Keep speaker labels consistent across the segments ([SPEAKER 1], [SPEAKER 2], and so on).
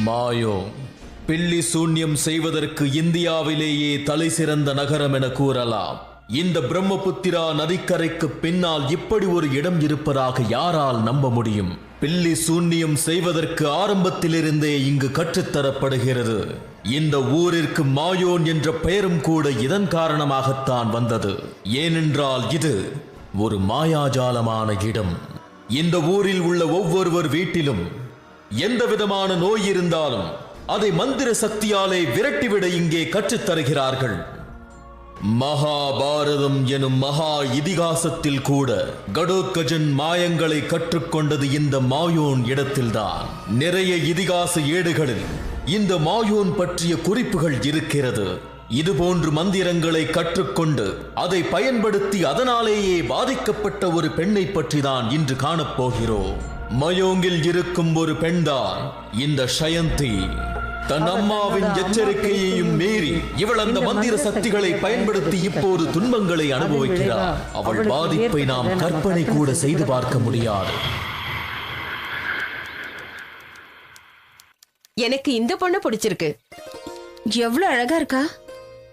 [SPEAKER 1] Mayo பில்லி சூன்யம் செய்வதற்கு இந்தியாவிலேயே தலை சிறந்த நகரம் என கூறலாம். இந்த பிரம்மபுத்திரா நதிக்கரைக்கு பின்னால் இப்படி ஒரு இடம் இருப்பதாக யாரால் நம்ப முடியும்? பில்லி சூன்யம் செய்வதற்கு ஆரம்பத்திலிருந்தே இங்கு கற்றுத்தரப்படுகிறது. இந்த ஊரிற்கு மாயோன் என்ற பெயரும் கூட இதன் காரணமாகத்தான் வந்தது. ஏனென்றால் இது ஒரு மாயாஜாலமான இடம். இந்த ஊரில் உள்ள ஒவ்வொருவர் வீட்டிலும் எந்த விதமான நோய் இருந்தாலும் அதை மந்திர சக்தியாலே விரட்டிவிட இங்கே கற்றுத்தருகிறார்கள். மகாபாரதம் எனும் மகா இதிகாசத்தில் கூட கடோத்கஜன் மாயங்களை கற்றுக்கொண்டது இந்த மாயோன் இடத்தில்தான். நிறைய இதிகாச ஏடுகளில் இந்த மாயோன் பற்றிய குறிப்புகள் இருக்கிறது. இதுபோன்று மந்திரங்களை கற்றுக்கொண்டு அதை பயன்படுத்தி அதனாலேயே பாதிக்கப்பட்ட ஒரு பெண்ணை பற்றிதான் இன்று காணப்போகிறோம். மயோங்கில் இருக்கும் ஒரு பெண்தான் இந்த ஷயந்தி. தன் அம்மாவின் எச்சரிக்கையையும் மீறி இவள் அந்த மந்திர சக்திகளை பயன்படுத்தி இப்போது துன்பங்களை அனுபவிக்கிறார். அவள் பாதிப்பை நாம் கற்பனை கூட செய்து பார்க்க முடியாது.
[SPEAKER 2] எனக்கு இந்த பொண்ணு பிடிச்சிருக்கு.
[SPEAKER 3] எவ்வளவு அழகா இருக்கா!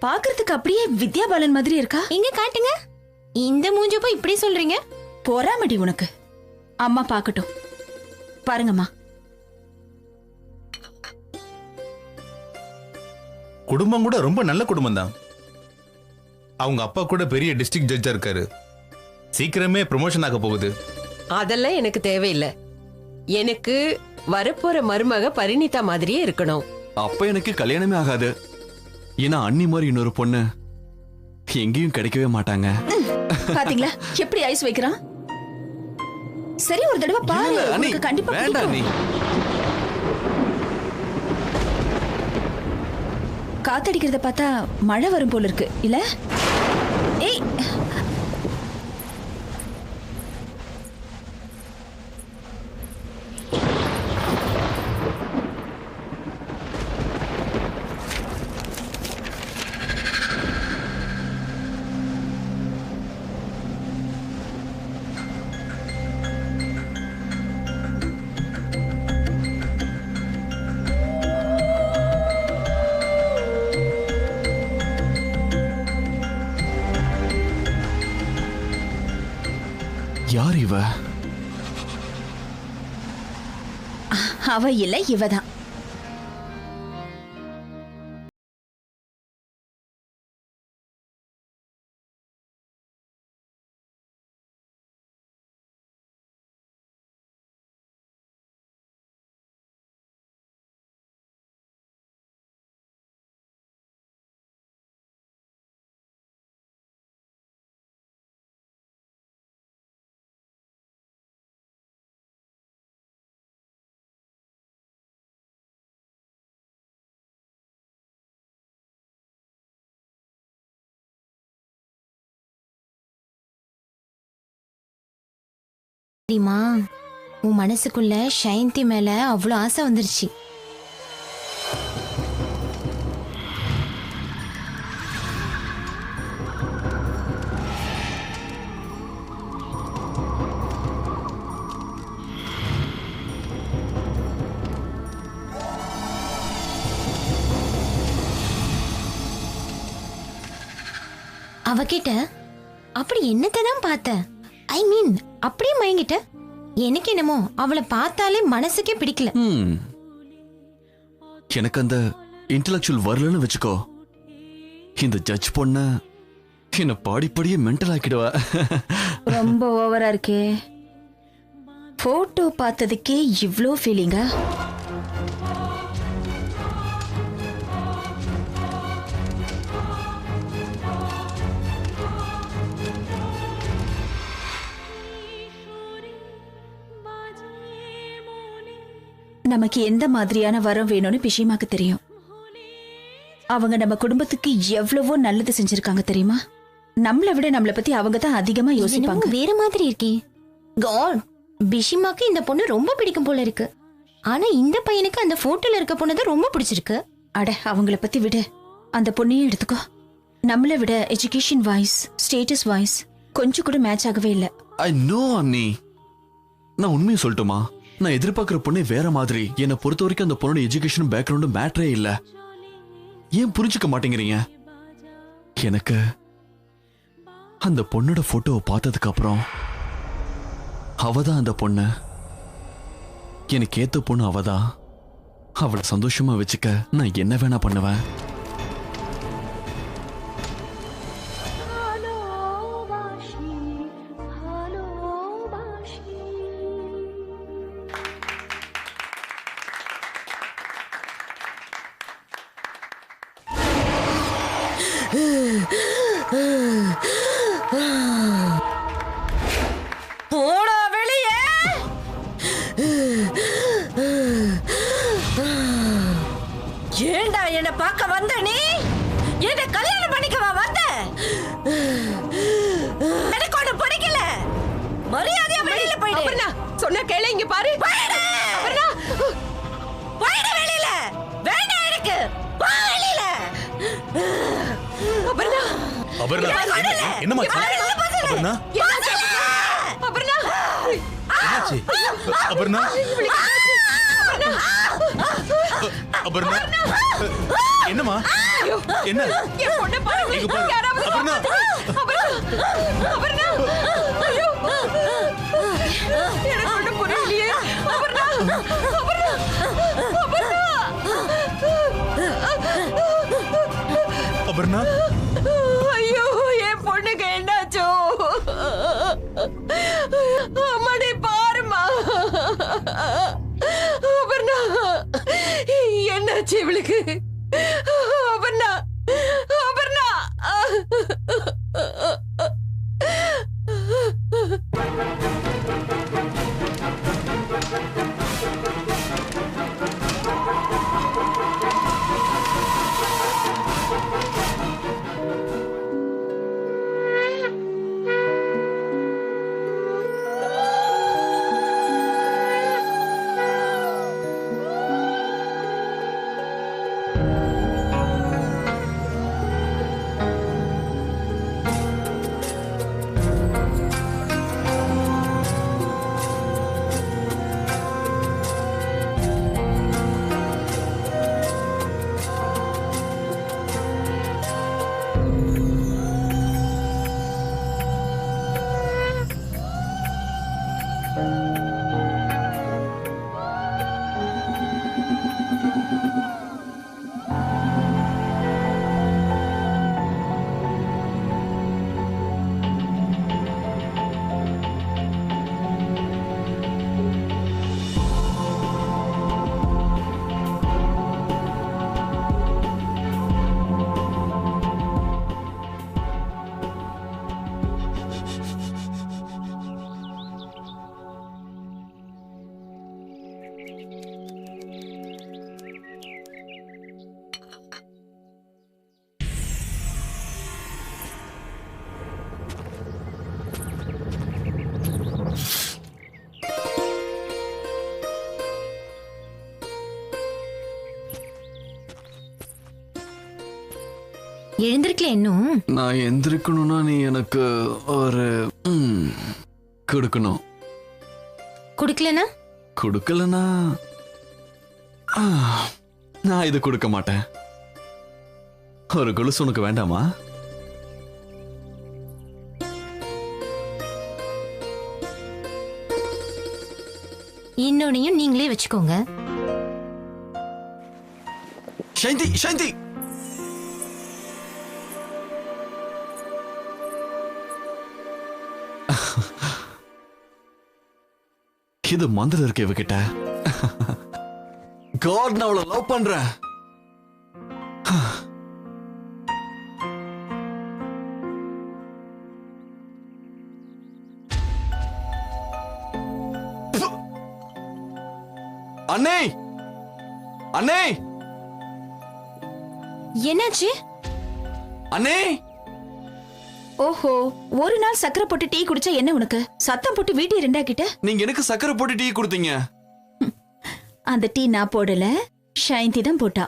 [SPEAKER 3] பாக்குறதுக்கு அப்படியே வித்யா பாலன் மாதிரி இருக்கா.
[SPEAKER 2] இங்க காட்டுங்க. இந்த மூஞ்சப்ப இப்படி சொல்றீங்க?
[SPEAKER 3] பொறாமடி உனக்கு. அம்மா பாக்கட்டும். பாருங்கம்மா.
[SPEAKER 4] குடும்பம் கூட ரொம்ப நல்ல குடும்பம் தான். அவங்க அப்பா கூட பெரிய டிஸ்ட்ரிக்ட் ஜட்ஜா இருக்காரு. சீக்கிரமே ப்ரமோஷன் ஆக போகுது.
[SPEAKER 2] அதெல்லாம் எனக்கு தேவையில்லை. எனக்கு வரப்போற மருமக பரிணிதா மாதிரியே இருக்கணும்.
[SPEAKER 5] அப்ப எனக்கு கல்யாணமே ஆகாது. ஏன்னா அண்ணி மாதிரி இன்னொரு பொண்ணு எங்கேயும் கிடைக்கவே மாட்டாங்க.
[SPEAKER 3] பாத்தீங்களா எப்படி ஐஸ் வைக்கிறான்? சரி ஒரு தடவை பாரு. உனக்கு கண்டிப்பா
[SPEAKER 5] வேண்டாம். நீ
[SPEAKER 3] காத்தடிக்கிறத பார்த்தா மழை வரும் போல இருக்கு இல்ல? ஏய்,
[SPEAKER 5] யார் இவ?
[SPEAKER 3] அவ இல்ல இவதான்.
[SPEAKER 6] தெரியுமா, உன் மனசுக்குள்ள ஷயந்தி மேல அவ்வளோ ஆசை வந்துருச்சு. அவகிட்ட அப்படி என்னத்தை தான் பார்த்த? ஐ மீன் அப்படியே மயங்கிட்ட. எனக்கு என்னமோ அவளை பார்த்தாலே மனசுக்கே பிடிக்கல.
[SPEAKER 5] எனக்கு அந்த இன்டெலக்சுவல் வரலன்னு வச்சுக்கோ. இந்த ஜட்ஜ் பொண்ண என்ன பாடிப்படியே மென்டல் ஆக்கிடுவா.
[SPEAKER 3] ரொம்ப ஓவரா இருக்கே. போட்டோ பார்த்ததுக்கே இவ்ளோ ஃபீலிங்கா? நமக்கு எந்த மாதிரியான வரம் வேணும்னு பிஷிமாக்கு தெரியும். அவங்க நம்ம குடும்பத்துக்கு எவ்வளவோ நல்லது செஞ்சிருக்காங்க தெரியுமா? நம்மளை விட நம்மளை பத்தி அவங்க தான் அதிகமா யோசிப்பாங்க.
[SPEAKER 6] வேற மாதிரி இருக்கே. காட், பிஷிமாக்கு இந்த பொண்ணு ரொம்ப பிடிக்கும் போல இருக்கு. ஆனா இந்த பையனுக்கு அந்த போட்டோல இருக்க பொண்ணு தான் ரொம்ப பிடிச்சிருக்கு.
[SPEAKER 3] அட அவங்கள பத்தி விட, அந்த பொண்ணையும் எடுத்துக்கோ. நம்மளை விட எஜுகேஷன் வைஸ், ஸ்டேட்டஸ் வைஸ் கொஞ்சம் கூட மேட்ச் ஆகவே இல்லை.
[SPEAKER 5] ஐ நோ அண்ணி. நான் உண்மையை சொல்லட்டுமா? நான் எதிர்பார்க்கிற பொண்ணே வேற மாதிரி. என்னை பொறுத்த வரைக்கும் அந்த பொண்ணோட எஜுகேஷன் பேக்ரவுண்டும் மேட்டரே இல்ல. ஏன் புரிஞ்சுக்க மாட்டேங்கிறீங்க? எனக்கு அந்த பொண்ணோட போட்டோவை பார்த்ததுக்கு அப்புறம் அவதான் அந்த பொண்ணு. எனக்கு ஏத்த பொண்ணு அவதான். அவளை சந்தோஷமா வச்சுக்க நான் என்ன வேணா பண்ணுவேன்.
[SPEAKER 2] போடா வெளியே. ஏண்டா என்ன பார்க்க வந்த நீ? என்ன கல்யாணம் பண்ணிக்கவா வந்த? எனக்கு ஒண்ணு பிடிக்கல. மரியாதையா வெளியில போயிடு. அபர்ணா சொன்ன கேளு, இங்க பாரு. அபர்ணா போயிடு வெளியில. வேண்டாம் எனக்கு. போ வெளியில. அபர்ணா
[SPEAKER 4] அபர்ணா என்னமா அபர்ணா
[SPEAKER 2] அபர்ணா
[SPEAKER 4] என்னாச்சு? அபர்ணா அபர்ணா என்னமா என்ன?
[SPEAKER 2] என் பொண்ணை பாருங்க.
[SPEAKER 4] இங்க பாரு.
[SPEAKER 2] யாராவது
[SPEAKER 4] அபர்ணா
[SPEAKER 2] அபர்ணா ஐயோ எனக்கு ஒண்ணும் புரியலையே. அபர்ணா அபர்ணா
[SPEAKER 4] அபர்ணா
[SPEAKER 2] ஐயோ என் பொண்ணுக்கு என்னாச்சோ? அம்மாடி பாருமா. அபர்ணா என்னாச்சு இவளுக்கு? அபர்ணா அபர்ணா
[SPEAKER 6] எழுந்திருக்கல இன்னும்?
[SPEAKER 5] நான் எந்திரிக்கணும்னா நீ எனக்கு ஒரு கொடுக்கணும்.
[SPEAKER 6] குடுக்கலனா?
[SPEAKER 5] கொடுக்கலனா நான் இது கொடுக்க மாட்டேன். ஒரு கொலுசு உனக்கு வேண்டாமா?
[SPEAKER 6] இன்னொன்னையும் நீங்களே வச்சுக்கோங்க.
[SPEAKER 5] சாந்தி சாந்தி இது மந்திரம் இருக்கு இவகிட்ட. காட் நான் அவளை லவ் பண்றேன். அண்ணே அண்ணே
[SPEAKER 6] என்னாச்சு?
[SPEAKER 3] அண்ணே ஓஹோ, ஒரு நாள் சக்கரை போட்டு டீ குடிச்சா என்ன உனக்கு? சத்தம் போட்டு வீட்டை ரெண்டாக்கிட்ட.
[SPEAKER 5] நீங்க எனக்கு சக்கரை போட்டு டீ கொடுத்தீங்க.
[SPEAKER 3] அந்த டீ நான் போடல, ஷைந்தி தான் போட்டா.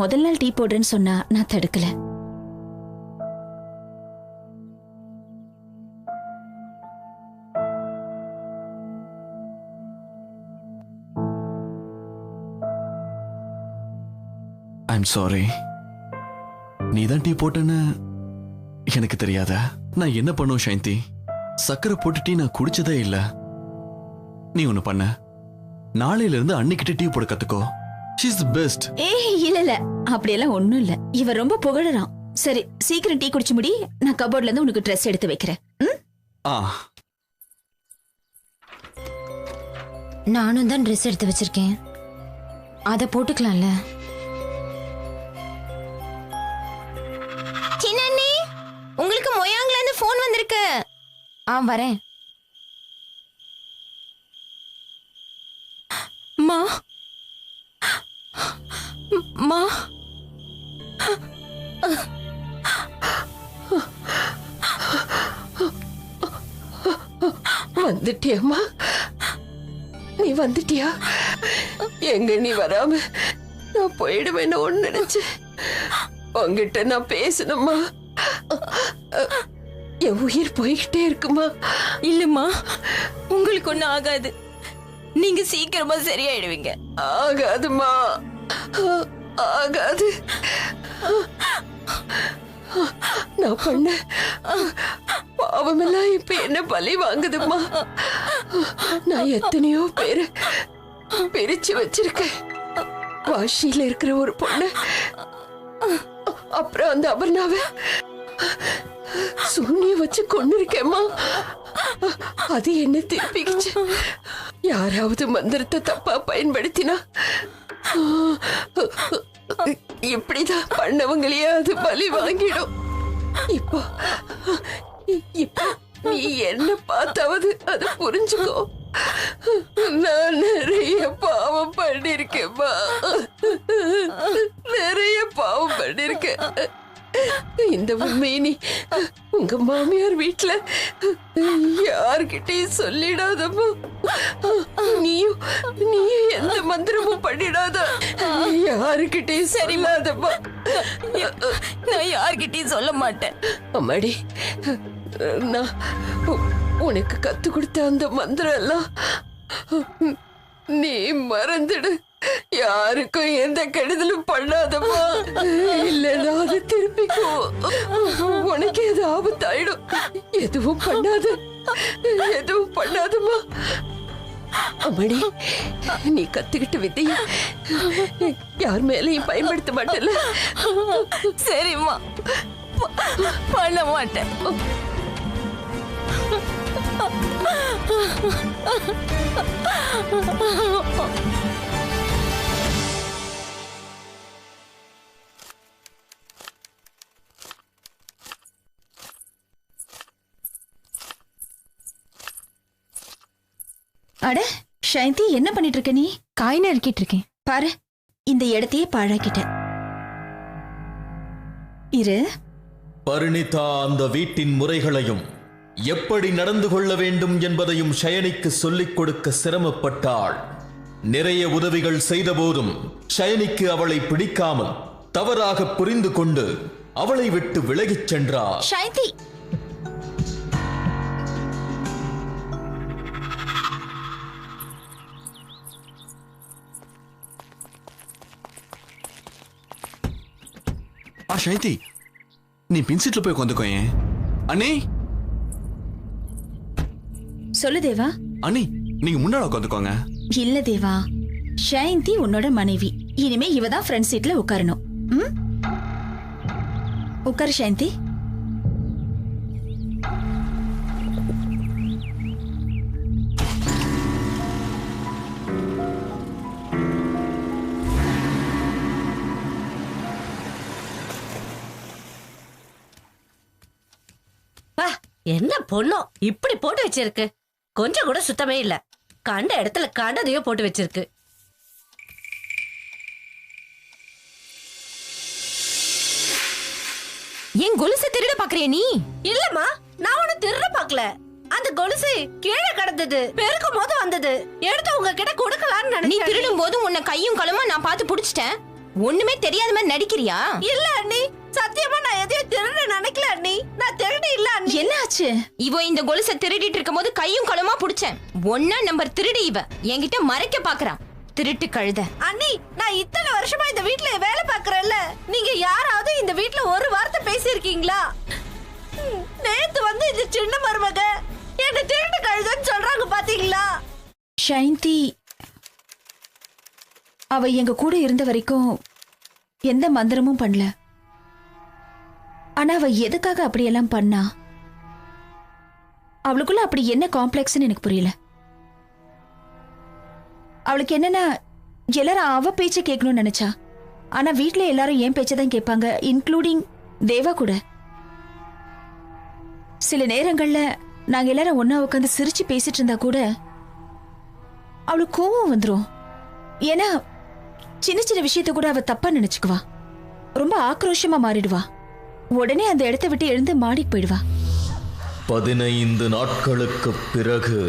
[SPEAKER 3] முதல் நாள் டீ போடுறேன்னு சொன்னா நான் தடுக்கல.
[SPEAKER 5] I'm sorry. நீ தான் டீ போட்டேன்னு எனக்கு தெரியாத. நான் என்ன பண்ணும் சாந்தி, சக்கரை போட்டு டீ நான் குடிச்சதே இல்ல. நீ ஒண்ணு பண்ண, நாளையில இருந்து அன்னைக்கிட்ட டீ போட கத்துக்கோ. She's the best.
[SPEAKER 3] இல்ல அப்படியெல்லாம் ஒண்ணும் இல்ல. இவ ரொம்ப புகழறான். சரி சீக்கிரம் டீ குடிச்சு முடி. நான் கபோர்ட்ல இருந்து உனக்கு ட்ரெஸ் எடுத்து வைக்கிறேன்.
[SPEAKER 6] நானும் தான் ட்ரெஸ் எடுத்து வச்சிருக்கேன், அத போட்டுக்கலாம்ல. சின்னண்ணி, உங்களுக்கு மொயாங்ல இருந்து போன் வந்திருக்கு. வரேன். மா மா
[SPEAKER 2] வந்துட்டியம்மா? நீ வந்துட்டியா? எங்க நீ வராம நான் போயிடுவேன்னு ஒண்ணு நினைச்சு உங்ககிட்ட நான் பேசணுமா? என் உயிர் போய்கிட்டே இருக்குமா?
[SPEAKER 6] இல்லம்மா, உங்களுக்கு ஒண்ணும் ஆகாது. நீங்க சீக்கிரமா சரியாயிடுவீங்க.
[SPEAKER 2] ஆகாதுமா, ஆகாது. நான் பண்ண பாவமெல்லாம் இப்ப என்ன பழி வாங்குதுமா. நான் எத்தனையோ பேரு பிரிச்சு வச்சிருக்கேன். வாஷியில இருக்கிற ஒரு பொண்ணு, அப்புறம் அந்த அபர்ணாவ சூனிய வச்சு கொண்டு இருக்கேம்மா. அது என்ன திருப்பிக்கிச்சு. யாராவது மந்திரத்தை தப்பா பயன்படுத்தினா இப்படிதான் பண்ணவங்களையே அது பலி வாங்கிடும். இப்போ நீ என்ன பார்த்தாவது அது புரிஞ்சுக்கோ. நான் நிறைய பாவம் பண்ணிருக்கேன்மா, நிறைய பாவம் பண்ணிருக்கேன். இந்த உண்மையை நீ உங்க மாமியார் வீட்டுல யார்கிட்டயும் சொல்லிடாதம்மா. நீயும் எந்த மந்திரமும் பண்ணிடாத. யாருக்கிட்டையும் சரியில்லாதம்மா.
[SPEAKER 6] நான் யார்கிட்டயும் சொல்ல மாட்டேன்.
[SPEAKER 2] அம்மாடி, நான் உனக்கு கத்து கொடுத்த அந்த மந்திரம் எல்லாம் நீ மறந்துடு. யாருக்கும் எந்த கெடுதலும் பண்ணாதம்மா. இல்லைன்னா அது திருப்பிக்கோ. உனக்கு எது ஆபத்தாயிடும். எதுவும் பண்ணாத, எதுவும் பண்ணாதம்மா. அம்மடி, நீ கத்துக்கிட்ட வித்தைய யார் மேலையும் பயன்படுத்த மாட்டல?
[SPEAKER 6] சரிம்மா, பண்ண மாட்டேன்.
[SPEAKER 3] அட சாந்தி, என்ன பண்ணிட்டு இருக்க நீ?
[SPEAKER 6] காய் நறுக்கிட்டு இருக்கேன்.
[SPEAKER 3] பாரு, இந்த இடத்தையே பாழாக்கிட்ட. இரு.
[SPEAKER 1] பரிணிதா அந்த வீட்டின் முறைகளையும் எப்படி நடந்து கொள்ள வேண்டும் என்பதையும் ஷயனிக்கு சொல்லிக் கொடுக்க சிரமப்பட்டாள். நிறைய உதவிகள் செய்த போதும் ஷயனிக்கு அவளை பிடிக்காமல் தவறாக புரிந்து கொண்டு அவளை விட்டு விலகிச் சென்றார்.
[SPEAKER 3] சாந்தி,
[SPEAKER 5] ஷைதி, நீ பின்சீட்ல போய் உட்காந்துக்கோ. அண்ணே.
[SPEAKER 3] சொல்லு தேவா.
[SPEAKER 5] அண்ணி, நீங்க முன்னாடி உட்காந்துக்கோங்க.
[SPEAKER 3] இல்ல தேவா, ஷயந்தி உன்னோட மனைவி. இனிமே இவதான் ஃப்ரண்ட் சீட்ல உட்காரணும். உட்காரு ஷயந்தி.
[SPEAKER 2] என்ன பொண்ணோ இப்படி போட்டு வச்சிருக்கு. கொஞ்சம் கூட சுத்தமே இல்ல. கண்ட இடத்துல கண்டதையோ போட்டு வச்சிருக்கு.
[SPEAKER 6] என் கொலுசை திருட பாக்குறிய நீ?
[SPEAKER 2] இல்லம்மா, நான் ஒண்ணு திருட பாக்கல. அந்த கொலுசு கீழே கிடந்தது, பெருக்கும் போது வந்தது. எடுத்து உங்ககிட்ட கொடுக்கலான்னு
[SPEAKER 6] நீ
[SPEAKER 2] நினைச்சேன்.
[SPEAKER 6] திருடும் போது உன்னை கையும் களமா நான் பார்த்து புடிச்சிட்டேன். ஒண்ணுமே தெரியாத மாதிரி நடிக்கிறியா?
[SPEAKER 2] இல்ல அண்ணி, சத்தியமா நான் எதையும் திருட நினைக்கல அண்ணி. நான் திருடி இல்ல அண்ணி.
[SPEAKER 3] என்ன ஆச்சு?
[SPEAKER 6] இவ இந்த கொலுசை திருடிட்டு இருக்கும் போது கையும் களமா புடிச்சேன். ஒன்னா நம்பர் திருடி இவ என்கிட்ட மறைக்க பாக்குறான். திருட்டு கழுத.
[SPEAKER 2] அண்ணி, நான் இத்தனை வருஷமா இந்த வீட்ல வேலை பாக்குறேன்ல, நீங்க யாராவது இந்த வீட்ல ஒரு வார்த்தை பேசியிருக்கீங்களா? நேத்து வந்து இந்த சின்ன மருமக என்ன திருட்டு கழுதன்னு சொல்றாங்க பாத்தீங்களா?
[SPEAKER 3] ஷைந்தி அவ எங்க கூட இருந்த வரைக்கும் எந்த மந்திரமும் பண்ணல. ஆனா அவ எதுக்காக அப்படியெல்லாம் பண்ணா? அவளுக்குள்ள அப்படி என்ன காம்ப்ளெக்ஸ்னு எனக்கு புரியல. அவளுக்கு என்னன்னா எல்லாரும் அவ பேச்ச கேட்கணும்னு நினைச்சா. ஆனா வீட்ல எல்லாரும் என் பேச்சதான் கேட்பாங்க, இன்க்ளூடிங் தேவா கூட. சில நேரங்கள்ல நாங்க எல்லாரும் ஒன்னா உட்காந்து சிரிச்சு பேசிட்டு இருந்தா கூட அவளுக்கு கோவம் வந்துரும். ஏன்னா சின்ன சின்ன விஷயத்த கூட அவ தப்பா நினைச்சுக்குவா. ரொம்ப ஆக்ரோஷமா மாறிடுவா. உடனே அந்த இடத்தை விட்டு எழுந்து மாடிக்கு போயிடுவா.
[SPEAKER 1] 15 நாட்களுக்கு பிறகு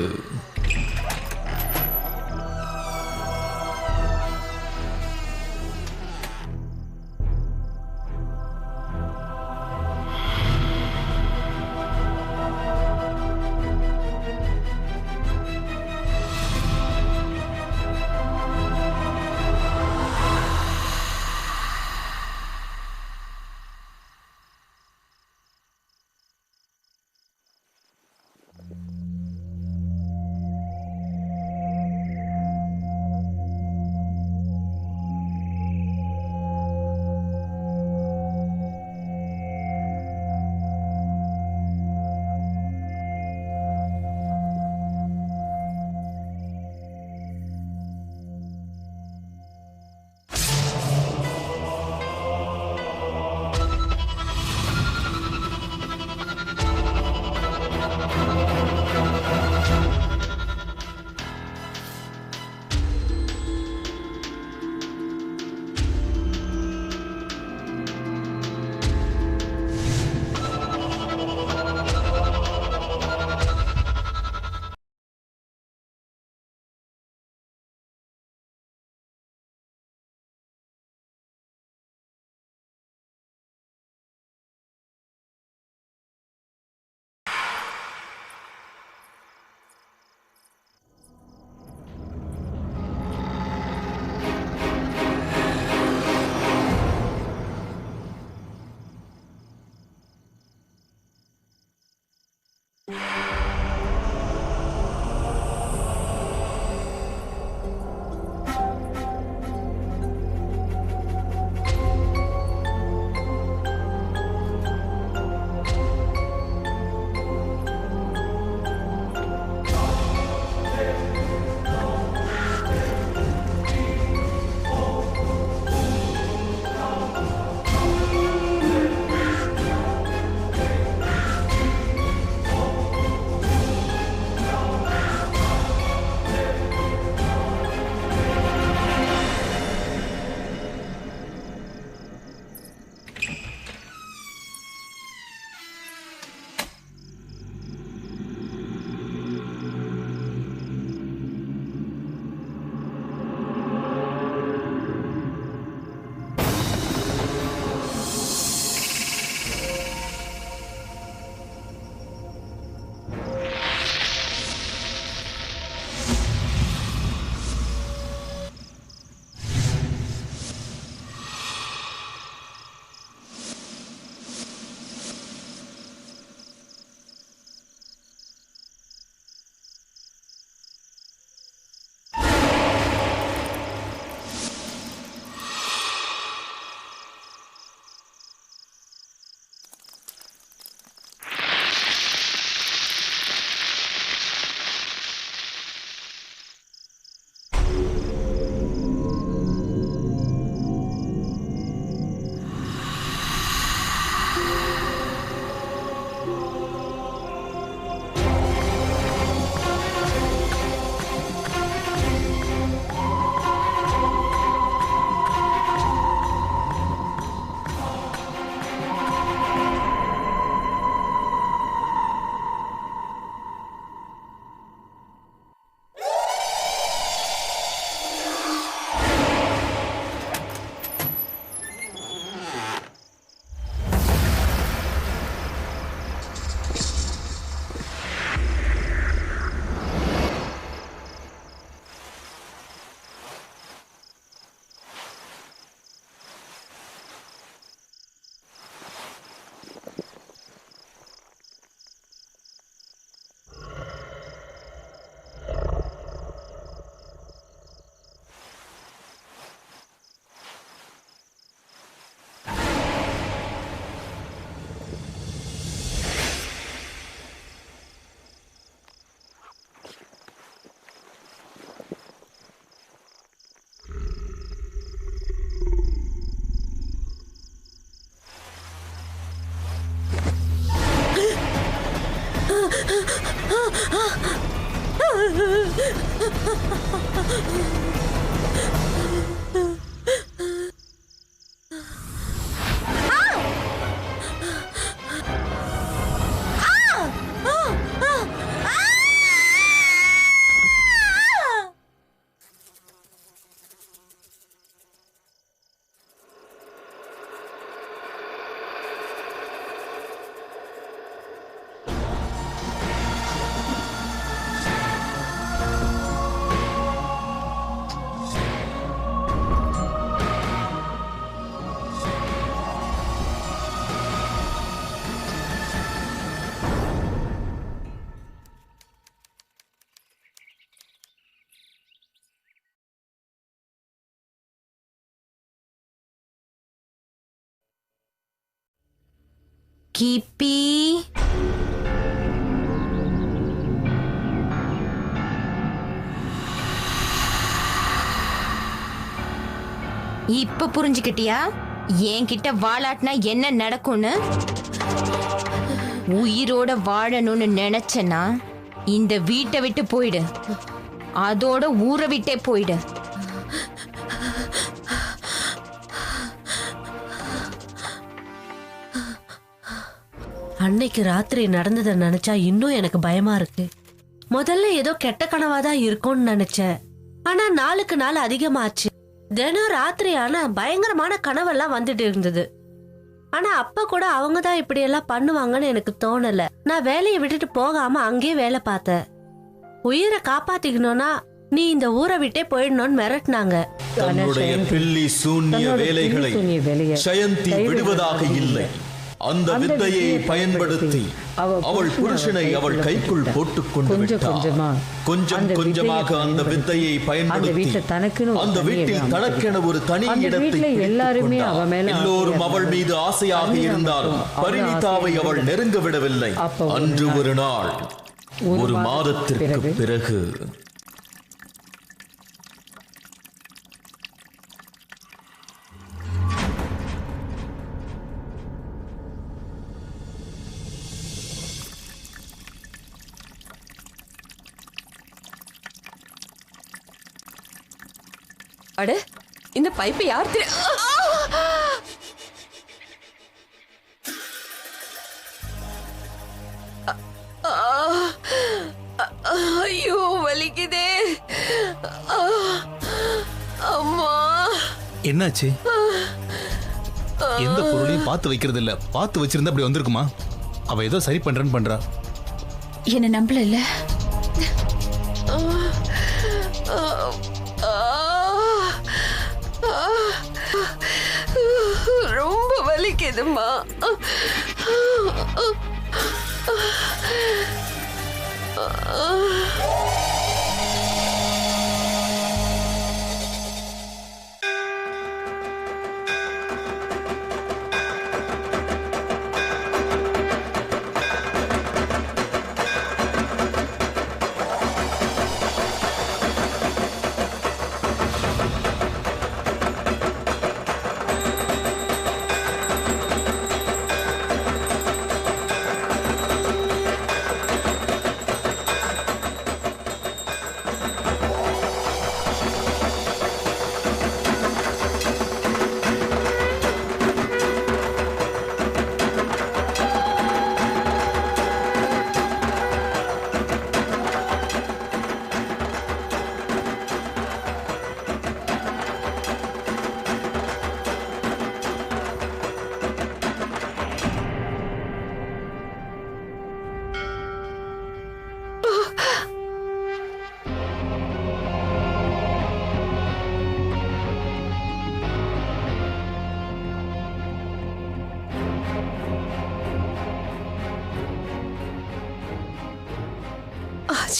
[SPEAKER 6] கிப்பி, இப்ப புரிஞ்சுக்கிட்டியா என்கிட்ட வாலாட்டினா என்ன நடக்கும்னு? உயிரோட வாழணும்னு நினைச்சனா இந்த வீட்டை விட்டு போயிடு, அதோட ஊரை விட்டே போயிடு.
[SPEAKER 7] அன்னைக்கு ராத்திரி நடந்ததை நினைச்சா இன்னும் எனக்கு பயமா இருக்கு. முதல்ல ஏதோ கெட்ட கனவாதான் இருக்கும்னு நினைச்சேன். ஆனா நாளுக்கு நாள் அதிகமாச்சு. தினம் ராத்திரி ஆனா பயங்கரமான கனவெல்லாம் வந்துட்டு இருந்தது. ஆனா அப்ப கூட அவங்க தான் இப்படி எல்லாம் பண்ணுவாங்கன்னு எனக்கு தோணல. நான் வேலையை விட்டுட்டு போகாம அங்கேயே வேலை பார்த்தேன். உயிரை காப்பாத்திக்கணும்னா நீ இந்த ஊரை விட்டே போயிடணும்னு மிரட்டினாங்க.
[SPEAKER 1] தன்னுடைய பில்லி சூன்ய வேலைகளை ஜெயந்தி விடுவதாக இல்லை. அந்த வித்தையை பயன்படுத்தி அவள் புருஷனை அவள் கைக்குள் போட்டுக் கொண்டு விட்டார். கொஞ்சம் கொஞ்சமாக அந்த வித்தையை பயன்படுத்தி அந்த வீட்டில் தனக்கென ஒரு தனி இடத்தை எல்லோரும் அவள் மீது ஆசையாக இருந்தாலும் பரிணிதாவை அவள் நெருங்க விடவில்லை. அன்று ஒரு நாள், ஒரு மாதத்திற்கு பிறகு
[SPEAKER 2] அட, இந்த பைப்பை யார் ஐயோ வலிக்குதே. அம்மா,
[SPEAKER 4] என்னாச்சு? எந்த பொருளையும் பார்த்து வைக்கிறது இல்ல. பார்த்து வச்சிருந்தா அப்படி வந்திருக்குமா? அவ ஏதோ சரி பண்றேன்னு பண்றா.
[SPEAKER 3] என்ன நம்பல இல்ல?
[SPEAKER 2] ரொம்ப வலிக்குதுமா.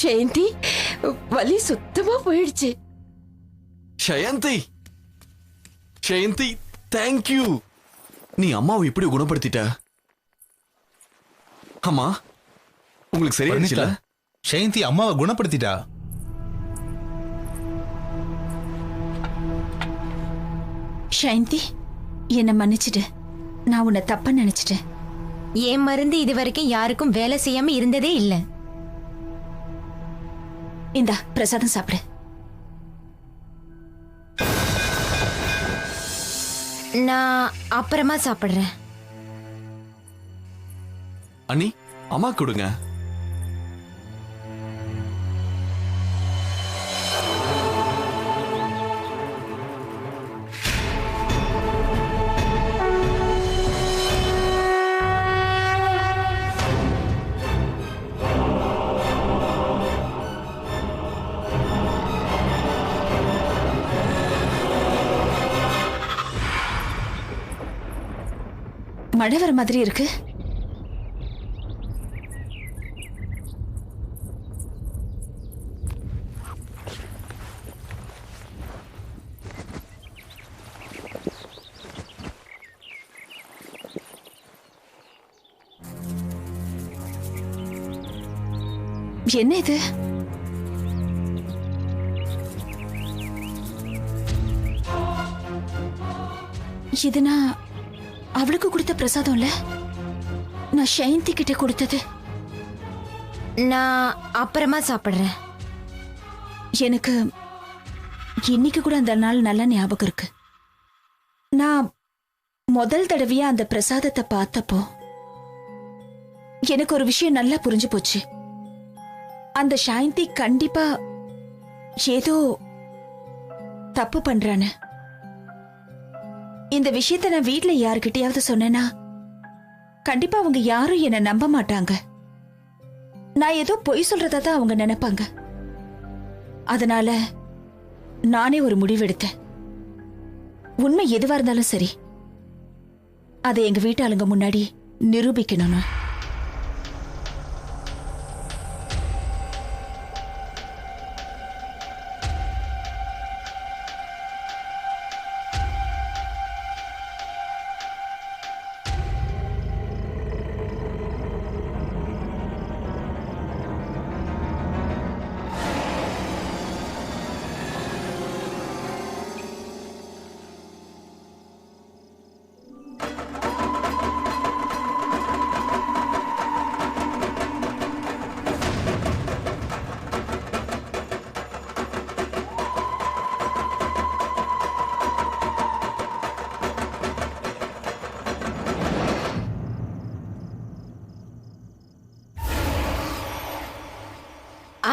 [SPEAKER 2] ஜெயந்தி, வலி சுத்தமா போயிடுச்சு.
[SPEAKER 5] ஜெயந்தி, ஜெயந்தி, தேங்க்யூ. நீ அம்மாவை இப்படி குணப்படுத்திட்ட. அம்மா, உங்களுக்கு சரியா?
[SPEAKER 4] ஜெயந்தி அம்மாவை குணப்படுத்திட்டா.
[SPEAKER 3] ஜெயந்தி, என்ன மன்னிச்சிடு. நான் உன்னை தப்பா நினைச்சிட்டேன்.
[SPEAKER 6] என் மருந்து இது வரைக்கும் யாருக்கும் வேலை செய்யாம இருந்ததே இல்ல.
[SPEAKER 3] இந்தா பிரசாதம் சாப்பிடு.
[SPEAKER 6] நான் அப்புறமா சாப்பிடுறேன்.
[SPEAKER 5] அண்ணி அம்மா கொடுங்க.
[SPEAKER 3] மழை வர மாதிரி இருக்கு. என்ன இது? இது நான் அவளுக்கு கொடுத்த பிரசாதம் இல்ல, நான் ஷயந்தி கிட்ட கொடுத்தது.
[SPEAKER 6] நான் அப்புறமா சாப்பிடுறேன்.
[SPEAKER 3] எனக்கு இன்னைக்கு கூட அந்த நாள் நல்ல ஞாபகம் இருக்கு. நான் முதல் தடவையா அந்த பிரசாதத்தை பார்த்தப்போ எனக்கு ஒரு விஷயம் நல்லா புரிஞ்சு போச்சு. அந்த ஷயந்தி கண்டிப்பா ஏதோ தப்பு பண்றான்னு. இந்த விஷயத்தை நான் வீட்ல யாருக்கிட்டையாவது சொன்னேன்னா கண்டிப்பா அவங்க யாரும் என்ன நம்ப மாட்டாங்க. நான் ஏதோ பொய் சொல்றதா தான் அவங்க நினைப்பாங்க. அதனால நானே ஒரு முடிவெடுத்தேன். உண்மை எதுவா இருந்தாலும் சரி, அதை எங்க வீட்டாளுங்க முன்னாடி நிரூபிக்கணும்னு.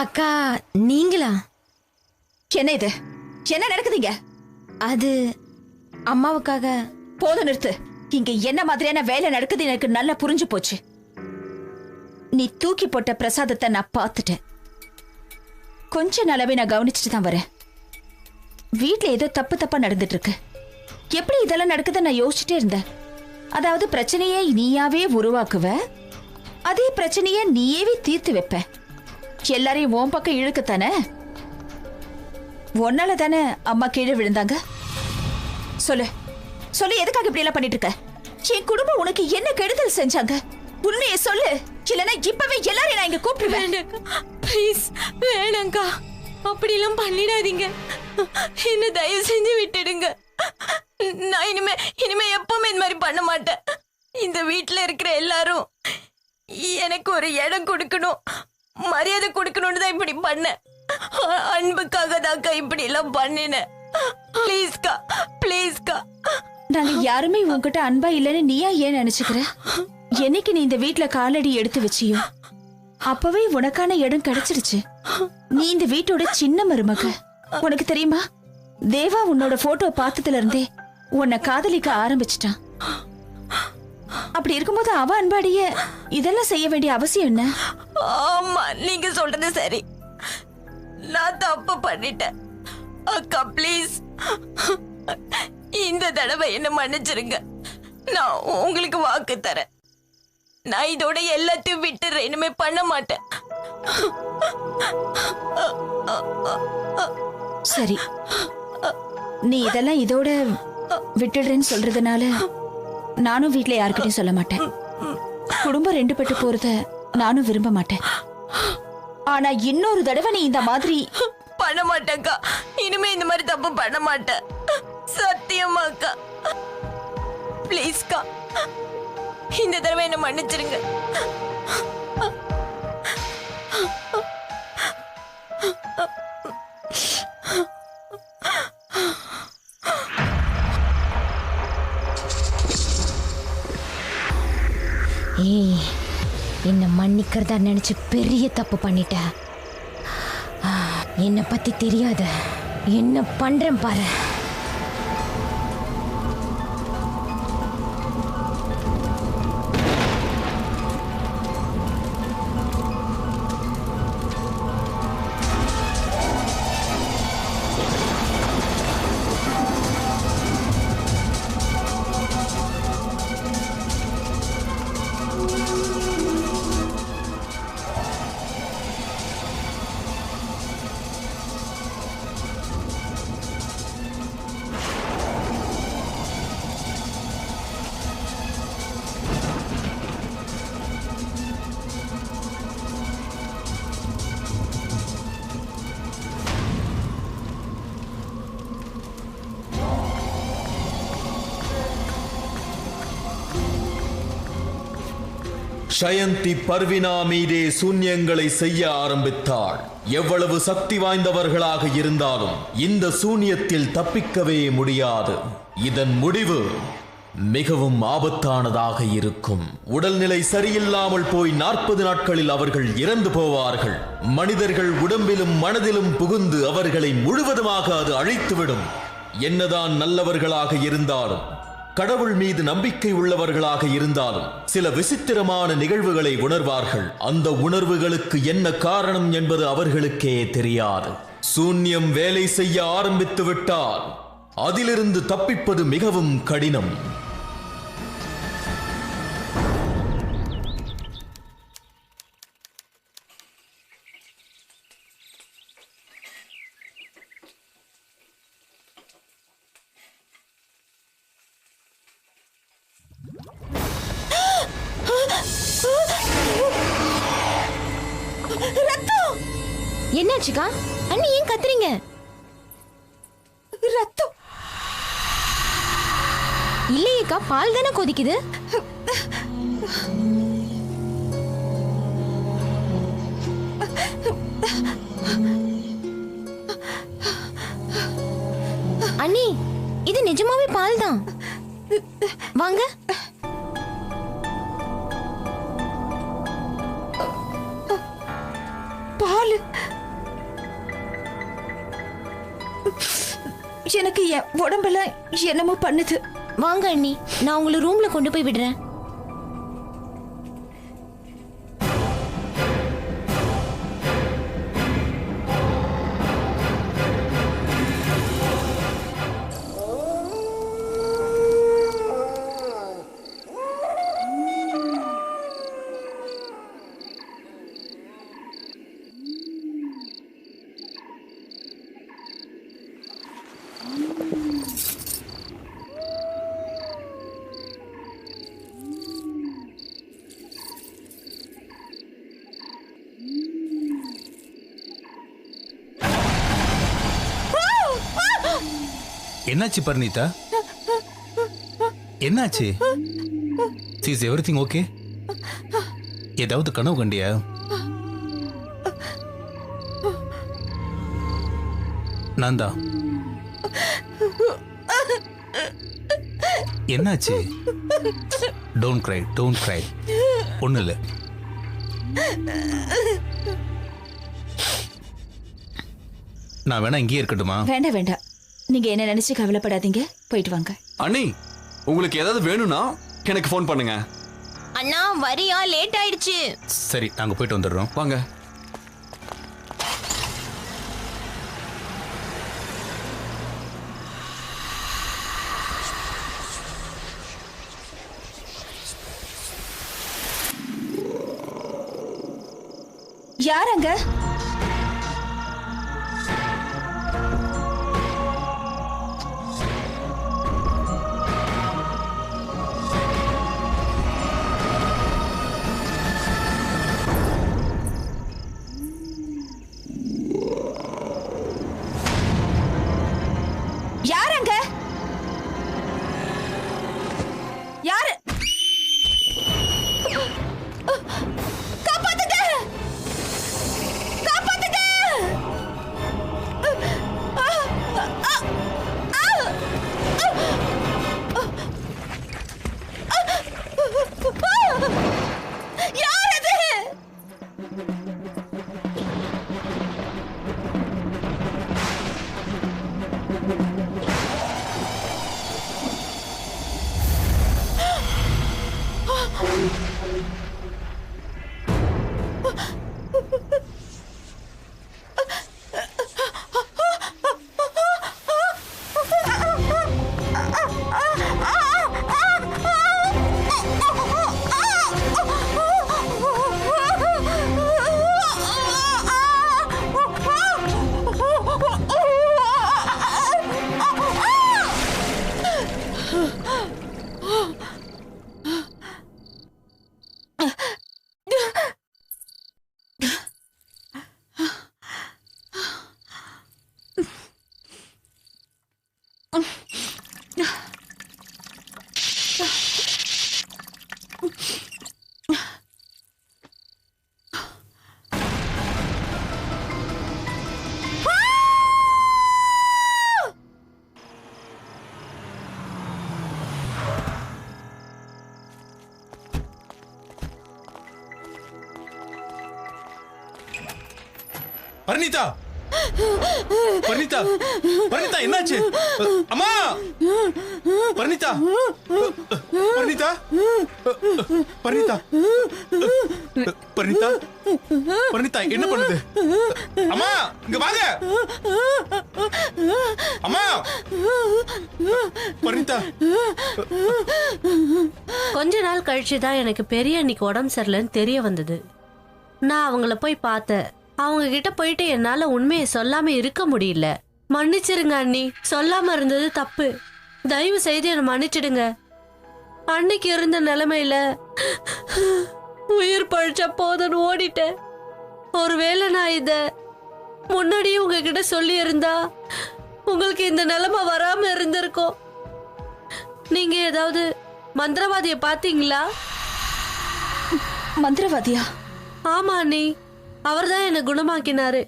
[SPEAKER 6] அக்கா நீங்களா?
[SPEAKER 3] என்ன இது? என்ன நடக்குதுங்க?
[SPEAKER 6] அது அம்மாவுக்காக.
[SPEAKER 3] போதும் நிறுத்து. இங்க என்ன மாதிரியான வேலை நடக்குது எனக்கு நல்லா புரிஞ்சு போச்சு. நீ தூக்கி போட்ட பிரசாதத்தை நான் பார்த்துட்டேன். கொஞ்ச நாளாவே நான் கவனிச்சுட்டு தான் வரேன். வீட்டுல ஏதோ தப்பா நடந்துட்டு இருக்கு. எப்படி இதெல்லாம் நடக்குது நான் யோசிச்சுட்டே இருந்தேன். அதாவது பிரச்சனையை நீயாவே உருவாக்குவ, அதே பிரச்சனையை நீயவே தீர்த்து வைப்ப. எல்லாரையும் உன் பக்கம் இழுக்கத்தானே? ஒன்னால தானே அம்மா கீழே விழுந்தாங்க. சொல்லு சொல்லு, எதுக்காக இப்படி எல்லாம் பண்ணிட்டு இருக்க? என் குடும்பம் உனக்கு என்ன கெடுதல் செஞ்சாங்க? உண்மையை சொல்லு, இல்லைன்னா இப்பவே எல்லாரையும் நான் இங்க கூப்பிடுவேன்.
[SPEAKER 2] ப்ளீஸ் வேணாங்கா, அப்படிலாம் பண்ணிடாதீங்க. என்ன தயவு செஞ்சு விட்டுடுங்க. நான் இனிமே எப்பவுமே இந்த மாதிரி பண்ண மாட்டேன். இந்த வீட்டுல இருக்கிற எல்லாரும் எனக்கு ஒரு இடம் கொடுக்கணும், மரியாதை கொடுக்கணும்னு தான் இப்படி பண்ணேன். அன்புக்காக தான்க்கா இப்படி எல்லாம் பண்ணினேன். ப்ளீஸ்கா ப்ளீஸ்கா.
[SPEAKER 3] நாங்க யாருமே உன்கிட்ட அன்பா இல்லைன்னு நீயா ஏன் நினைச்சுக்கிற? என்னைக்கு நீ இந்த வீட்டுல காலடி எடுத்து வச்சியோ அப்பவே உனக்கான இடம் கிடைச்சிருச்சு. நீ இந்த வீட்டோட சின்ன மருமக. உனக்கு தெரியுமா, தேவா உன்னோட போட்டோ பார்த்ததுல இருந்தே உன்னை காதலிக்க ஆரம்பிச்சிட்டான். அப்படி இருக்கும்போது அவ அன்பாடிய இதெல்லாம் செய்ய வேண்டிய அவசியம் என்ன?
[SPEAKER 2] ஆமா, நீங்க சொல்றது சரி. நான் தப்பு பண்ணிட்டேன். அக்கா ப்ளீஸ் இந்த தடவை என்ன மன்னிச்சிருங்க. நான் உங்களுக்கு வாக்கு தரேன், நான் இதோட எல்லாத்தையும் விட்டுறேன். இனிமே பண்ண மாட்டேன்.
[SPEAKER 3] சரி, நீ இதெல்லாம் இதோட விட்டுடுறேன்னு சொல்றதுனால நானும் வீட்டுல யாருக்கிட்டையும் சொல்ல மாட்டேன். குடும்பம் ரெண்டு பட்டு போறத நானும் விரும்ப மாட்டேன். ஆனா இன்னொரு தடவை நீ இந்த மாதிரி
[SPEAKER 2] பண்ண மாட்டேக்கா. இனிமே இந்த மாதிரி தப்பு பண்ண மாட்டேன். சத்தியமாக்கா ப்ளீஸ்கா, இந்த தடவை என்ன மன்னிச்சிருங்க.
[SPEAKER 6] ஏய், என்ன மன்னிக்கிறதா நினைச்சு பெரிய தப்பு பண்ணிட்ட. என்னை பத்தி தெரியாத என்ன பண்றேன் பாரு.
[SPEAKER 1] ஷயந்தி பர்வினா மீதே சூன்யங்களை செய்ய ஆரம்பித்தாள். எவ்வளவு சக்தி வாய்ந்தவர்களாக இருந்தாலும் இந்த சூன்யத்தில் தப்பிக்கவே முடியாது. இதன் முடிவு மிகவும் ஆபத்தானதாக இருக்கும். உடல்நிலை சரியில்லாமல் போய் 40 நாட்களில் அவர்கள் இறந்து போவார்கள். மனிதர்கள் உடம்பிலும் மனதிலும் புகுந்து அவர்களை முழுவதுமாக அது அழித்துவிடும். என்னதான் நல்லவர்களாக இருந்தாலும், கடவுள் மீது நம்பிக்கை உள்ளவர்களாக இருந்தாலும் சில விசித்திரமான நிகழ்வுகளை உணர்வார்கள். அந்த உணர்வுகளுக்கு என்ன காரணம் என்பது அவர்களுக்கே தெரியாது. சூன்யம் வேலை செய்ய ஆரம்பித்து விட்டால் அதிலிருந்து தப்பிப்பது மிகவும் கடினம்.
[SPEAKER 6] என்னாச்சுக்கா? அண்ணி ஏன் கத்துறீங்க?
[SPEAKER 2] ரத்தம்
[SPEAKER 6] இல்லையேக்கா, பால் தானே கொதிக்குது. அண்ணி, இது நிஜமாவே பால் தான். வாங்க.
[SPEAKER 2] பால்
[SPEAKER 3] எனக்கு என் உடம்பெல்லாம் என்னமோ பண்ணுது.
[SPEAKER 6] வாங்க அண்ணி, நான் உங்களை ரூம்ல கொண்டு போய் விடுறேன்.
[SPEAKER 4] என்னாச்சு பர்னீதா? என்னாச்சு? Is everything okay? ஏதாவது கனவு கண்டியா? நான் தான். என்னாச்சு? டோன்ட் கிரை, டோன்ட் கிரை. ஒண்ணு இல்ல. நான் வேணா இங்கேயே இருக்கட்டுமா?
[SPEAKER 3] வேண்டாம் வேண்டாம், நீங்க என்ன நினைச்சு கவலைப்படாதீங்க, போயிட்டு வாங்க.
[SPEAKER 5] அண்ணி, உங்களுக்கு ஏதாவது வேணும்னா எனக்கு ஃபோன் பண்ணுங்க.
[SPEAKER 6] அண்ணா வரியா? லேட் ஆயிடுச்சு.
[SPEAKER 4] சரி, நாங்க போயிட்டு வந்துடுறோம்.
[SPEAKER 5] வாங்க.
[SPEAKER 3] யாரங்க? யாரங்க? யாரு? காப்பாத்துங்க!
[SPEAKER 4] பர்னிதா, பர்னிதா, பர்னிதா, என்னாச்சு? அம்மா, பர்னிதா, பர்னிதா, பர்னிதா, பர்னிதா, பர்னிதா, என்ன பண்ணுது? அம்மா, இங்க வாங்க. அம்மா, பர்னிதா.
[SPEAKER 7] கொஞ்ச நாள் கழிச்சுதான் எனக்கு பெரிய அன்னைக்கு உடம்பு சரியில்லைன்னு தெரிய வந்தது. நான் அவங்கள போய் பார்த்தேன். அவங்க கிட்ட போயிட்டு என்னால உண்மையை சொல்லாம இருக்க முடியல. மன்னிச்சிருங்க அண்ணி, சொல்லாம இருந்தது தப்பு. தயவு செய்து என்னை மன்னிச்சிடுங்க. அன்னைக்கு இருந்த நிலைமையில உயிர் பழிச்சா போதுன்னு ஓடிட்டேன். ஒருவேளை நான் இத முன்னாடியே உங்ககிட்ட சொல்லி இருந்தா உங்களுக்கு இந்த நிலைமை வராம இருந்திருக்கும். நீங்க ஏதாவது மந்திரவாதிய பாத்தீங்களா?
[SPEAKER 3] மந்திரவாதியா?
[SPEAKER 7] ஆமா அண்ணி, அவர்தான் என்ன குணமாக்கினாரு.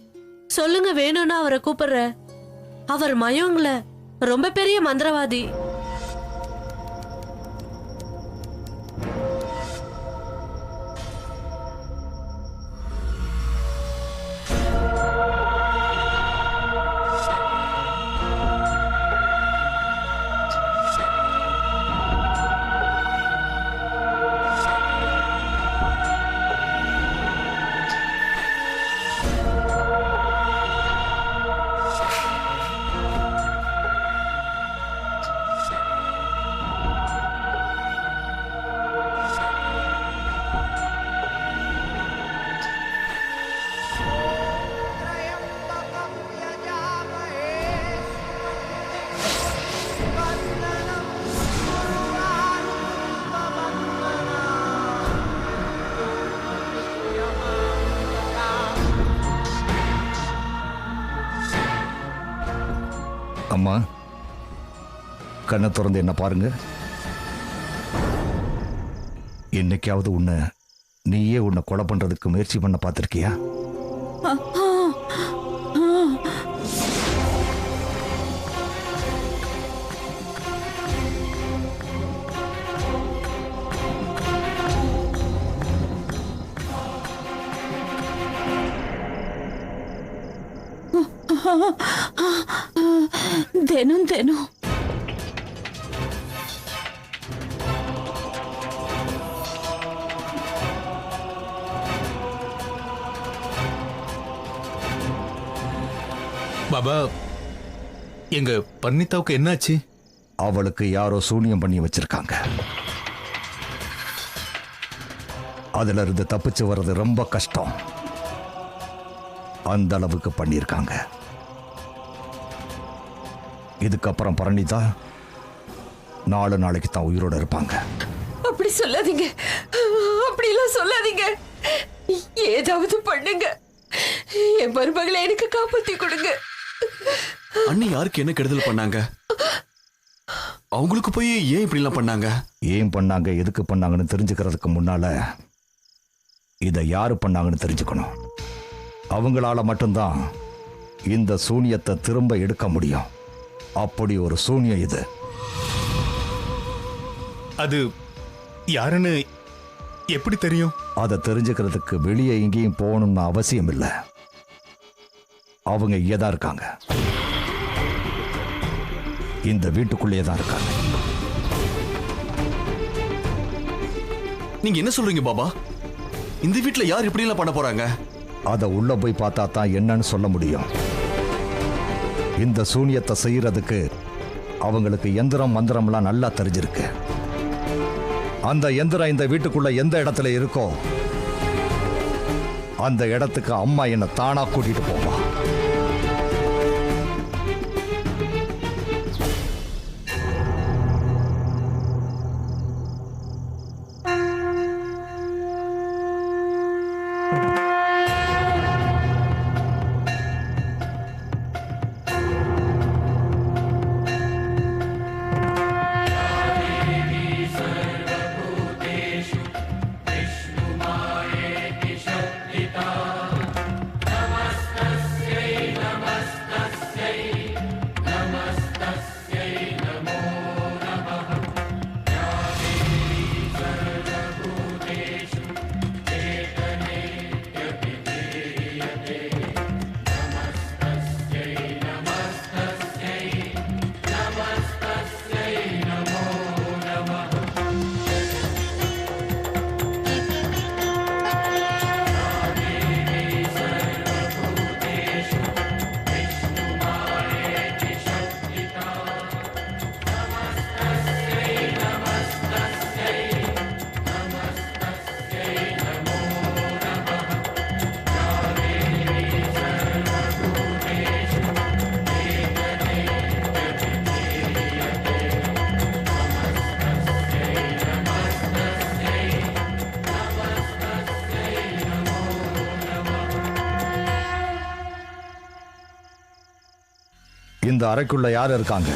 [SPEAKER 7] சொல்லுங்க, வேணும்னா அவரை கூப்பிடுற. அவர் மயோங்ல ரொம்ப பெரிய மந்திரவாதி.
[SPEAKER 8] அம்மா, கண்ணை திறந்து என்ன பாருங்க. என்னைக்காவது நீயே உன்னை கொலை பண்றதுக்கு முயற்சி பண்ண பார்த்திருக்கியா?
[SPEAKER 3] தினம் தினம்
[SPEAKER 4] பாபா, எங்க பர்னிதாவுக்கு என்னாச்சு?
[SPEAKER 8] அவளுக்கு யாரோ சூனியம் பண்ணி வச்சிருக்காங்க. அதுல இருந்து தப்பிச்சு வர்றது ரொம்ப கஷ்டம். அந்த அளவுக்கு பண்ணியிருக்காங்க. இதுக்கப்புறம் பரணிதா 4 நாளைக்கு தான் உயிரோட இருப்பாங்க.
[SPEAKER 2] அப்படி சொல்லாதீங்க, அப்படிலாம் சொல்லாதீங்க. ஏதாவது பண்ணுங்க, என் மருமகளை எனக்கு காப்பாத்தி கொடுங்க.
[SPEAKER 5] அண்ணி யாருக்கு என்ன கெடுதல் பண்ணாங்க? அவங்களுக்கு போய் ஏன் இப்படி எல்லாம் பண்ணாங்க?
[SPEAKER 8] ஏன் பண்ணாங்க, எதுக்கு பண்ணாங்கன்னு தெரிஞ்சுக்கிறதுக்கு முன்னால இதை யாரு பண்ணாங்கன்னு தெரிஞ்சுக்கணும். அவங்களால மட்டும்தான் இந்த சூனியத்தை திரும்ப எடுக்க முடியும். அப்படி ஒரு சூனியம் இது.
[SPEAKER 4] அது யாருன்னு எப்படி தெரியும்?
[SPEAKER 8] அதை தெரிஞ்சுக்கிறதுக்கு வெளியே எங்கேயும் போகணும்னு அவசியம் இல்லை. அவங்க இங்கே தான் இருக்காங்க, இந்த வீட்டுக்குள்ளேயே தான் இருக்காங்க.
[SPEAKER 5] நீங்க என்ன சொல்றீங்க பாபா? இந்த வீட்டுல யார் இப்படி எல்லாம் பண்ண போறாங்க?
[SPEAKER 8] அதை உள்ள போய் பார்த்தா தான் என்னன்னு சொல்ல முடியும். இந்த சூனியத்தை செய்யறதுக்கு அவங்களுக்கு எந்திரம் மந்திரம்லாம் நல்லா தெரிஞ்சிருக்கு. அந்த எந்திரம் இந்த வீட்டுக்குள்ள எந்த இடத்துல இருக்கோ அந்த இடத்துக்கு அம்மா என்ன தானா கூட்டிட்டு போவா. இந்த அறைக்குள்ள யார் இருக்காங்க?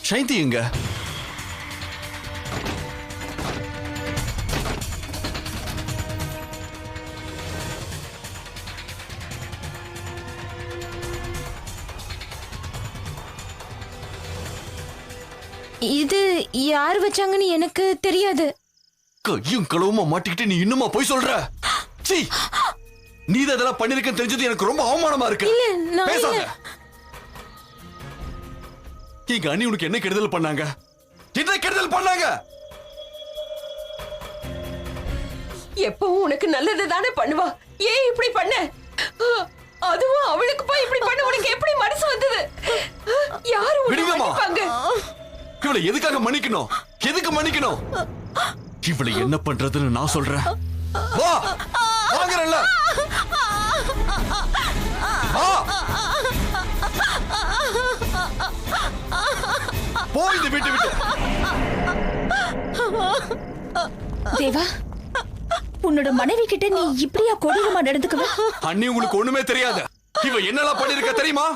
[SPEAKER 5] ஷைந்தி எங்க?
[SPEAKER 6] இது யார் வச்சாங்கன்னு எனக்கு தெரியாது.
[SPEAKER 5] கையும் களவுமா மாட்டிக்கிட்டு நீ இன்னுமா போய் சொல்ற? சீ, நீ இதெல்லாம் பண்ணிருக்கன்னு தெரிஞ்சது எனக்கு ரொம்ப அவமானமா இருக்கு.
[SPEAKER 6] நான்
[SPEAKER 5] பேசாத. எங்க அண்ணி உனக்கு என்ன கெடுதல் பண்ணாங்க? என்ன கெடுதல் பண்ணாங்க?
[SPEAKER 9] எப்பவும் உனக்கு நல்லது தானே பண்ணுவா, ஏன் இப்படி பண்ண? அதுவும் அவளுக்கு போய் இப்படி பண்ண உனக்கு எப்படி மனசு வந்தது? யாரு
[SPEAKER 5] விடுங்கம்மா. இவளை எதுக்காக மன்னிக்கணும்? எதுக்கு மன்னிக்கணும்? இவளை என்ன பண்றதுன்னு நான் சொல்றேன். வா, வாங்கறல்ல. வா, போய் இந்த வீட்டை விட்டு.
[SPEAKER 3] தேவா, உன்னோட மனைவி கிட்ட நீ இப்படியா கொடூரமா நடந்துக்குவ?
[SPEAKER 5] அண்ணி உங்களுக்கு ஒண்ணுமே தெரியாது. இவ என்னெல்லாம் பண்ணிருக்க தெரியுமா?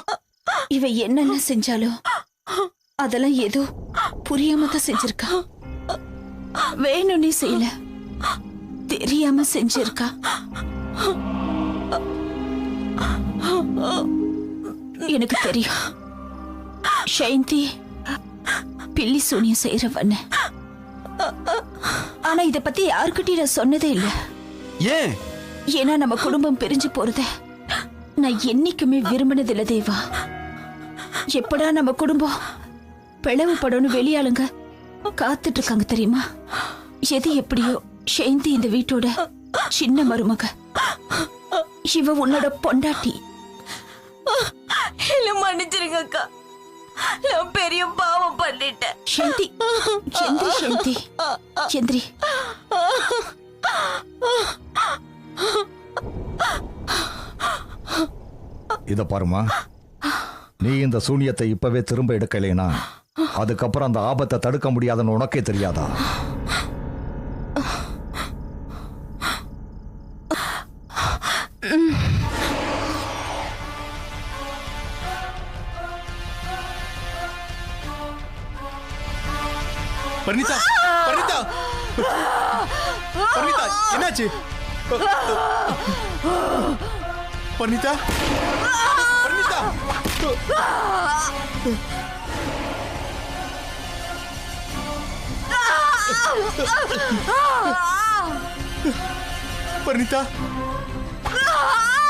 [SPEAKER 3] இவ என்னெல்லாம் செஞ்சாலும் அதெல்லாம் ஏதோ புரியாம தான் செஞ்சிருக்கா. வேணும்னே செய்யல, தெரியாம செஞ்சிருக்கா. எனக்கு தெரியும் ஷைந்தி பில்லி சூனியம் செய்யறவன்னு. ஆனா இத பத்தி யாருக்கிட்டையும் நான் சொன்னதே இல்ல.
[SPEAKER 5] ஏன்?
[SPEAKER 3] ஏன்னா நம்ம குடும்பம் பிரிஞ்சு போறத நான் என்னைக்குமே விரும்பினதில்ல தேவா. எப்படா நம்ம குடும்பம் பிளவுபடணும்னு வெளியாளுங்க காத்துட்டு இருக்காங்க தெரியுமா? எது எப்படியோ ஷைந்தி இந்த வீட்டோட சின்ன மருமக. இவ உன்னோட பொண்டாட்டி.
[SPEAKER 2] இல்ல மன்னிச்சிருங்க அக்கா, நான் பெரிய பாவம் பண்ணிட்டேன்.
[SPEAKER 3] ஷைந்தி, எந்திரி ஷைந்தி, எந்திரி.
[SPEAKER 8] இத பாருமா, நீ இந்த சூனியத்தை இப்பவே திரும்ப எடுக்கலைனா அதுக்கப்புறம் அந்த ஆபத்தை தடுக்க முடியாதுன்னு உனக்கே தெரியாதா?
[SPEAKER 4] பர்னிதா, பர்னிதா, பர்னிதா, என்னாச்சு? பர்னிதா, பர்னிதா, பர்னிதா, பர்னிதா,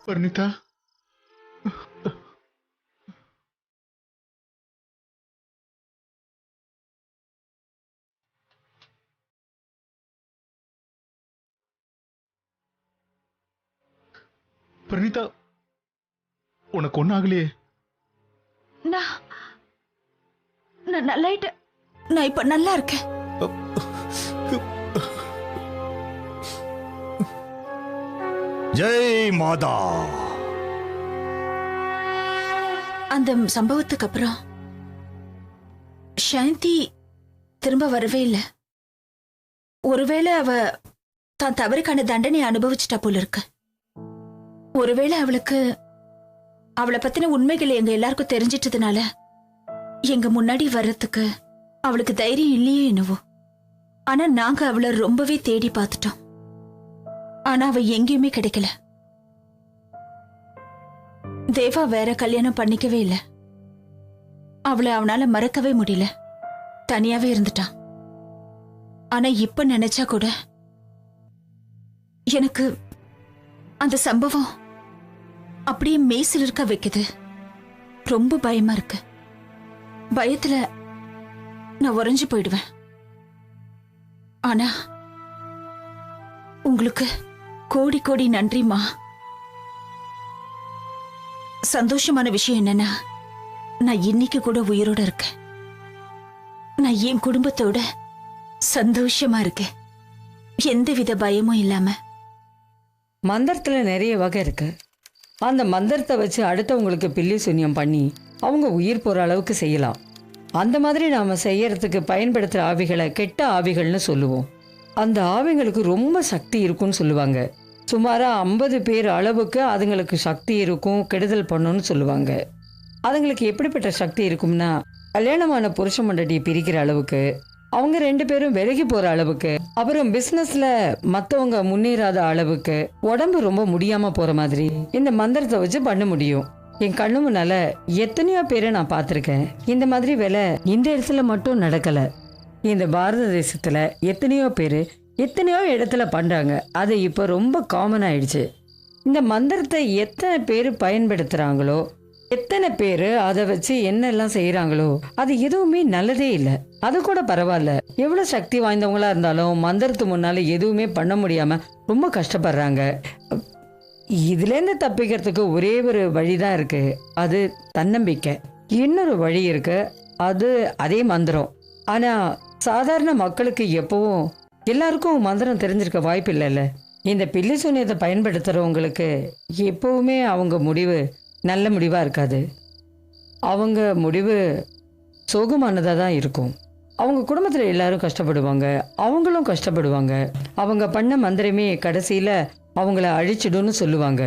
[SPEAKER 4] பர்னிதா, பர்னிதா, உனக்கு ஒன்னும் ஆகலையே?
[SPEAKER 3] நான் நல்லாயிட்டேன். நான் இப்ப நல்லா இருக்கேன்.
[SPEAKER 8] ஜெய் மாதா.
[SPEAKER 3] அந்த சம்பவத்துக்கு அப்புறம் சாந்தி திரும்ப வரவே இல்லை. ஒருவேளை அவ தான் தவறுக்கான தண்டனை அனுபவிச்சுட்டா போல இருக்கு. ஒருவேளை அவளை பத்தின உண்மைகள் எங்க எல்லாருக்கும் தெரிஞ்சிட்டதுனால எங்க முன்னாடி வர்றதுக்கு அவளுக்கு தைரியம் இல்லையே என்னவோ. ஆனா நாங்க அவளை ரொம்பவே தேடி பார்த்துட்டோம். ஆனா அவ எங்கேயுமே கிடைக்கல. தேவா வேற கல்யாணம் பண்ணிக்கவே இல்லை. அவளை அவனால மறக்கவே முடியல. தனியாவே இருந்துட்டான். ஆனா இப்ப நினைச்சா கூட எனக்கு அந்த சம்பவம் அப்படியே மெய்சில் இருக்க வைக்குது. ரொம்ப பயமா இருக்கு. பயத்துல நான் உறைஞ்சு போயிடுவேன். ஆனா உங்களுக்கு கோடி கோடி நன்றிமா. சந்தோஷமான விஷயம் என்னன்னா, நான் இன்னைக்கு கூட உயிரோட இருக்கேன். நான் என் குடும்பத்தோட சந்தோஷமா இருக்கேன். எந்தவித பயமும் இல்லாம.
[SPEAKER 10] மந்திரத்துல நிறைய வகை இருக்கு. அந்த மந்திரத்தை வச்சு அடுத்தவங்களுக்கு பில்லி சூன்யம் பண்ணி அவங்க உயிர் போற அளவுக்கு செய்யலாம். அந்த மாதிரி நாம செய்யறதுக்கு பயன்படுத்துற ஆவிகளை கெட்ட ஆவிகள்னு சொல்லுவோம். அந்த ஆவிகளுக்கு ரொம்ப சக்தி இருக்கும்னு சொல்லுவாங்க. சுமாரா 50 பேர் அளவுக்கு அதுங்களுக்கு சக்தி இருக்கும், கெடுதல் பண்ணும்னு சொல்லுவாங்க. அதுங்களுக்கு எப்படிப்பட்ட சக்தி இருக்கும்னா, கல்யாணமான புருஷ மண்டடியை பிரிக்கிற அளவுக்கு, அவங்க 2 பேரும் விலகி போற அளவுக்கு, அப்புறம் பிசினஸ்ல மத்தவங்க முன்னேறாத அளவுக்கு, உடம்பு ரொம்ப முடியாம போற மாதிரி இந்த மந்திரத்தை வச்சு பண்ண முடியும். என் கண்ணு முன்னால எத்தனையோ பேரை நான் பார்த்திருக்கேன். இந்த மாதிரி வேலை இந்த இடத்துல மட்டும் நடக்கல. இந்த பாரத தேசத்துல எத்தனையோ பேரு எத்தனையோ இடத்துல பண்றாங்க. அது இப்ப ரொம்ப காமன் ஆயிடுச்சு. இந்த மந்திரத்தை எத்தனை பேர் பயன்படுத்துறாங்களோ, எத்தனை பேர் அதை வச்சு என்னெல்லாம் செய்யறாங்களோ, அது எதுவுமே நல்லதே இல்லை. அது கூட பரவாயில்ல. எவ்வளவு சக்தி வாய்ந்தவங்களா இருந்தாலும் மந்திரத்து முன்னால எதுவுமே பண்ண முடியாம ரொம்ப கஷ்டப்படுறாங்க. இதுல இருந்து தப்பிக்கிறதுக்கு ஒரே ஒரு வழிதான் இருக்கு, அது தன்னம்பிக்கை. இன்னொரு வழி இருக்கு, அது அதே மந்திரம். ஆனா சாதாரண மக்களுக்கு எப்பவும் எல்லாருக்கும் மந்திரம் தெரிஞ்சிருக்க வாய்ப்பு இல்லைல்ல. இந்த பில்லி சூன்யத்தை பயன்படுத்துறவங்களுக்கு எப்பவுமே அவங்க முடிவு நல்ல முடிவா இருக்காது. அவங்க முடிவு சோகமானதாக தான் இருக்கும். அவங்க குடும்பத்தில் எல்லாரும் கஷ்டப்படுவாங்க, அவங்களும் கஷ்டப்படுவாங்க. அவங்க பண்ண மந்திரமே கடைசியில் அவங்கள அழிச்சிடும்னு சொல்லுவாங்க.